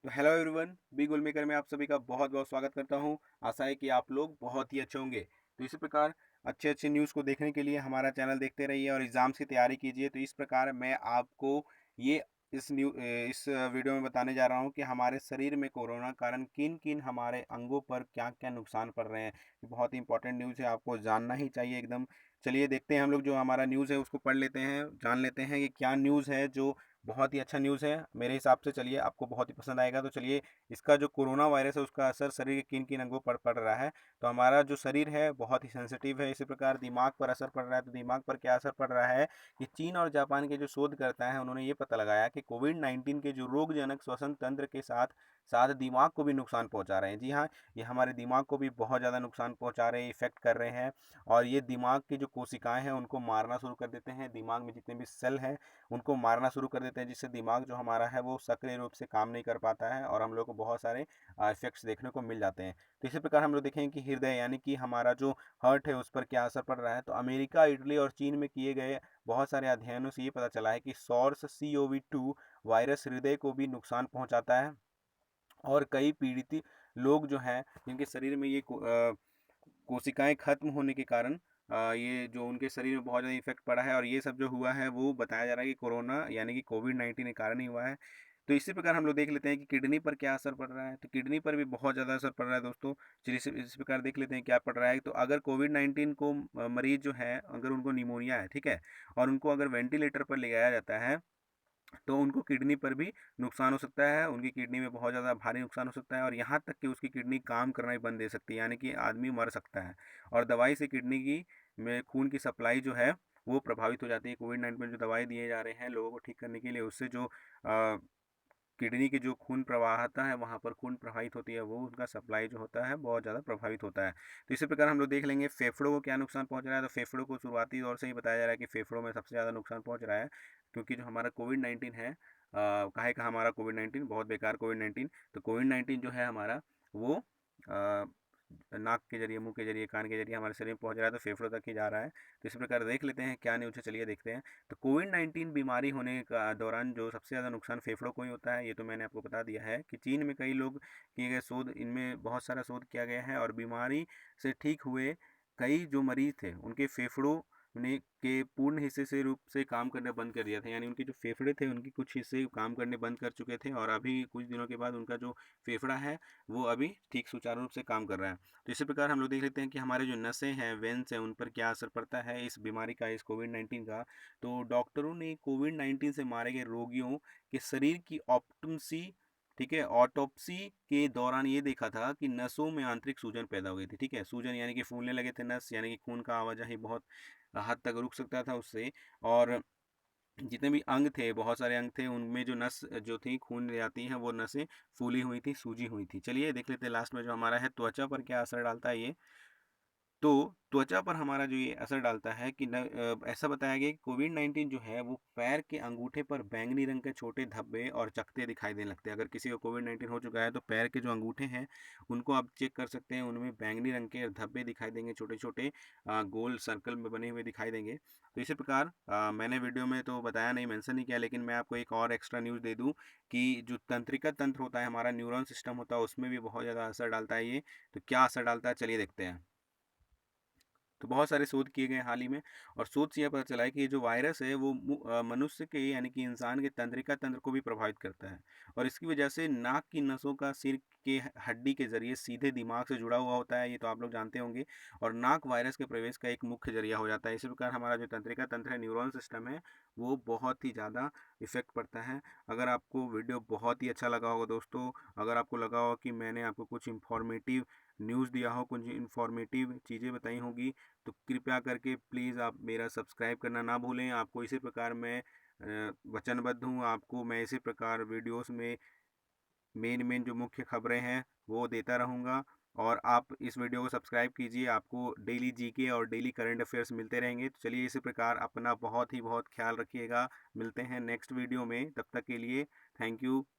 तो hello everyone, B गोल maker में आप सभी का बहुत बहुत स्वागत करता हूं। आशा है कि आप लोग बहुत ही अच्छे होंगे। तो इसी प्रकार अच्छे अच्छे न्यूज़ को देखने के लिए हमारा चैनल देखते रहिए और एग्ज़ाम्स की तैयारी कीजिए। तो इस प्रकार मैं आपको ये इस वीडियो में बताने जा रहा हूं कि हमारे शरीर में कोरोना कारण किन किन हमारे अंगों पर क्या क्या नुकसान पड़ रहे हैं। ये बहुत ही इंपॉर्टेंट न्यूज़ है, आपको जानना ही चाहिए एकदम। चलिए देखते हैं, हम लोग जो हमारा न्यूज़ है उसको पढ़ लेते हैं, जान लेते हैं ये क्या न्यूज़ है जो बहुत ही अच्छा न्यूज़ है मेरे हिसाब से। चलिए, आपको बहुत ही पसंद आएगा। तो चलिए, इसका जो कोरोना वायरस है उसका असर शरीर के किन किन अंगों पर पड़ रहा है। तो हमारा जो शरीर है बहुत ही सेंसिटिव है। इसी प्रकार दिमाग पर असर पड़ रहा है। तो दिमाग पर क्या असर पड़ रहा है कि चीन और जापान के जो शोधकर्ता हैं उन्होंने ये पता लगाया कि कोविड-19 के जो रोगजनक श्वसन तंत्र के साथ साथ दिमाग को भी नुकसान पहुंचा रहे हैं। जी हाँ, ये हमारे दिमाग को भी बहुत ज़्यादा नुकसान पहुंचा रहे हैं, इफेक्ट कर रहे हैं। और ये दिमाग की जो कोशिकाएं हैं उनको मारना शुरू कर देते हैं। दिमाग में जितने भी सेल हैं उनको मारना शुरू कर देते हैं, जिससे दिमाग जो हमारा है वो सक्रिय रूप से काम नहीं कर पाता है और हम लोग को बहुत सारे इफेक्ट्स देखने को मिल जाते हैं। तो इसी प्रकार हम लोग देखेंगे कि हृदय यानी कि हमारा जो हार्ट है उस पर क्या असर पड़ रहा है। तो अमेरिका, इटली और चीन में किए गए बहुत सारे अध्ययनों से ये पता चला है कि सॉर्स CoV-2 वायरस हृदय को भी नुकसान पहुंचाता है। और कई पीड़ित लोग जो हैं जिनके शरीर में ये कोशिकाएं खत्म होने के कारण ये जो उनके शरीर में बहुत ज़्यादा इफेक्ट पड़ा है और ये सब जो हुआ है वो बताया जा रहा है कि कोरोना यानी कि कोविड-19 के कारण ही हुआ है। तो इसी प्रकार हम लोग देख लेते हैं कि किडनी पर क्या असर पड़ रहा है। तो किडनी पर भी बहुत ज़्यादा असर पड़ रहा है दोस्तों। चलिए इस प्रकार देख लेते हैं क्या पड़ रहा है। तो अगर कोविड-19 को मरीज जो है, अगर उनको निमोनिया है, ठीक है, और उनको अगर वेंटिलेटर पर ले जाया जाता है तो उनको किडनी पर भी नुकसान हो सकता है। उनकी किडनी में बहुत ज़्यादा भारी नुकसान हो सकता है और यहाँ तक कि उसकी किडनी काम करना ही बंद दे सकती है, यानी कि आदमी मर सकता है। और दवाई से किडनी की में खून की सप्लाई जो है वो प्रभावित हो जाती है। कोविड-19 में जो दवाई दिए जा रहे हैं लोगों को ठीक करने के लिए, उससे जो किडनी के जो खून प्रवाहता है वहाँ पर खून प्रवाहित होती है, वो उनका सप्लाई जो होता है बहुत ज़्यादा प्रभावित होता है। तो इसी प्रकार हम लोग देख लेंगे फेफड़ों को क्या नुकसान पहुँच रहा है। तो फेफड़ों को शुरुआती दौर से ही बताया जा रहा है कि फेफड़ों में सबसे ज़्यादा नुकसान पहुँच रहा है, क्योंकि जो हमारा कोविड-19 है, काहे का हमारा कोविड-19 बहुत बेकार कोविड-19। तो कोविड-19 जो है हमारा वो अ, नाक के जरिए, मुंह के जरिए, कान के जरिए हमारे शरीर में पहुंच रहा है, तो फेफड़ों तक ही जा रहा है। तो इस प्रकार देख लेते हैं क्या न्यूज़ है, चलिए देखते हैं। तो कोविड-19 बीमारी होने का दौरान जो सबसे ज़्यादा नुकसान फेफड़ों को ही होता है, ये तो मैंने आपको बता दिया है कि चीन में कई लोग किए गए शोध, इनमें बहुत सारा शोध किया गया है और बीमारी से ठीक हुए कई जो मरीज थे उनके फेफड़ों ने के पूर्ण हिस्से से रूप से काम करना बंद कर दिया था। यानी उनके जो फेफड़े थे उनके कुछ हिस्से काम करने बंद कर चुके थे और अभी कुछ दिनों के बाद उनका जो फेफड़ा है वो अभी ठीक सुचारू रूप से काम कर रहा है। तो इसी प्रकार हम लोग देख लेते हैं कि हमारे जो नसें हैं, वेन्स हैं, उन पर क्या असर पड़ता है इस बीमारी का, इस कोविड-19 का। तो डॉक्टरों ने कोविड-19 से मारे गए रोगियों के शरीर की ऑप्टोप्सी, ठीक है, ऑटोप्सी के दौरान ये देखा था कि नसों में आंतरिक सूजन पैदा हो गई थी। ठीक है, सूजन यानी कि फूलने लगे थे नस, यानी कि खून का आवाजाही बहुत हद तक रुक सकता था उससे। और जितने भी अंग थे, बहुत सारे अंग थे, उनमें जो नस जो थी खून ले जाती हैं वो नसें फूली हुई थी, सूजी हुई थी। चलिए देख लेते हैं लास्ट में जो हमारा है त्वचा पर क्या असर डालता है ये। तो त्वचा पर हमारा जो ये असर डालता है कि ऐसा बताया गया कि कोविड-19 जो है वो पैर के अंगूठे पर बैंगनी रंग के छोटे धब्बे और चकत्ते दिखाई देने लगते हैं। अगर किसी को कोविड-19 हो चुका है तो पैर के जो अंगूठे हैं उनको आप चेक कर सकते हैं, उनमें बैंगनी रंग के धब्बे दिखाई देंगे, छोटे-छोटे गोल सर्कल में बने हुए दिखाई देंगे। तो इसी प्रकार मैंने वीडियो में तो बताया नहीं, मेंशन नहीं किया, लेकिन मैं आपको एक और एक्स्ट्रा न्यूज़ दे दूँ कि जो तंत्रिका तंत्र होता है, हमारा न्यूरॉन सिस्टम होता है, उसमें भी बहुत ज़्यादा असर डालता है ये। तो क्या असर डालता है चलिए देखते हैं। तो बहुत सारे शोध किए गए हाल ही में और शोध से यह पता चला है कि ये जो वायरस है वो मनुष्य के यानी कि इंसान के तंत्रिका तंत्र को भी प्रभावित करता है और इसकी वजह से नाक की नसों का सिर के हड्डी के जरिए सीधे दिमाग से जुड़ा हुआ होता है, ये तो आप लोग जानते होंगे। और नाक वायरस के प्रवेश का एक मुख्य जरिया हो जाता है। इसी प्रकार हमारा जो तंत्रिका तंत्र है, न्यूरॉन सिस्टम है, वो बहुत ही ज़्यादा इफेक्ट पड़ता है। अगर आपको वीडियो बहुत ही अच्छा लगा होगा दोस्तों, अगर आपको लगा होगा कि मैंने आपको कुछ इंफॉर्मेटिव न्यूज़ दिया हो, कुछ इंफॉर्मेटिव चीज़ें बताई होंगी, तो कृपया करके प्लीज़ आप मेरा सब्सक्राइब करना ना भूलें। आपको इसी प्रकार मैं वचनबद्ध हूँ, आपको मैं इसी प्रकार वीडियोस में मेन मेन जो मुख्य खबरें हैं वो देता रहूँगा। और आप इस वीडियो को सब्सक्राइब कीजिए, आपको डेली जीके और डेली करंट अफेयर्स मिलते रहेंगे। तो चलिए इसी प्रकार अपना बहुत ही बहुत ख्याल रखिएगा। मिलते हैं नेक्स्ट वीडियो में, तब तक के लिए थैंक यू।